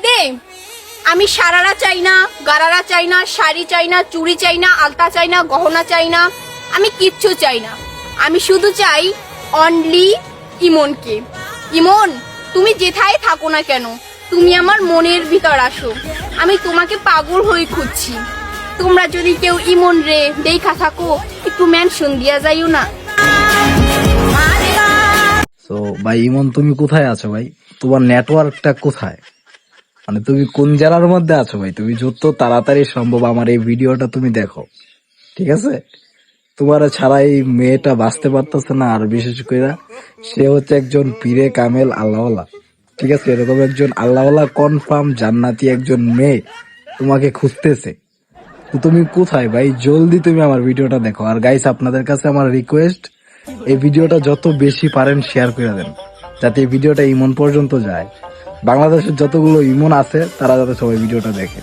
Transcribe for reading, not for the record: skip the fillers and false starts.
দে। আমি সারারা চাই না, গারারা চাই না, শাড়ি চাই না, চুড়ি চাই না, আলতা চাই না, গহনা চাই না, আমি কিচ্ছু চাই না। আমি শুধু চাই অনলি ইমনকে। ইমন, তুমি যেথায় থাকো না কেন, তুমি আমার মনের ভিতর আসো। আমি তোমাকে পাগল হয়ে খুঁজছি। তোমরা যদি কেউ ইমন রে দেখা থাকো, একটু মেনশন দিয়া যাইও না। তো ভাই ইমন, তুমি কোথায় আছো ভাই? তোমার নেটওয়ার্কটা কোথায়? মানে তুমি কোন জেলার মধ্যে আছো ভাই? তুমি যত তাড়াতাড়ি সম্ভব আমার এই ভিডিওটা তুমি দেখো, ঠিক আছে? তোমার ছাড়া এই মেয়েটা বাঁচতে পারতেছে না। আর বিশেষ করে সে হচ্ছে একজন পীরে কামেল আল্লাহওয়ালা, ঠিক আছে? এরকম একজন আল্লাহওয়ালা কনফার্ম জান্নাতি একজন মেয়ে তোমাকে খুঁজতেছে। তো তুমি কোথায় ভাই? জলদি তুমি আমার ভিডিওটা দেখো। আর গাইস, আপনাদের কাছে আমার রিকোয়েস্ট, এই ভিডিওটা যত বেশি পারেন শেয়ার করে দেন, যাতে এই ভিডিওটা ইমন পর্যন্ত যায়। বাংলাদেশের যতগুলো ইমন আছে তারা যাতে সবাই ভিডিওটা দেখে।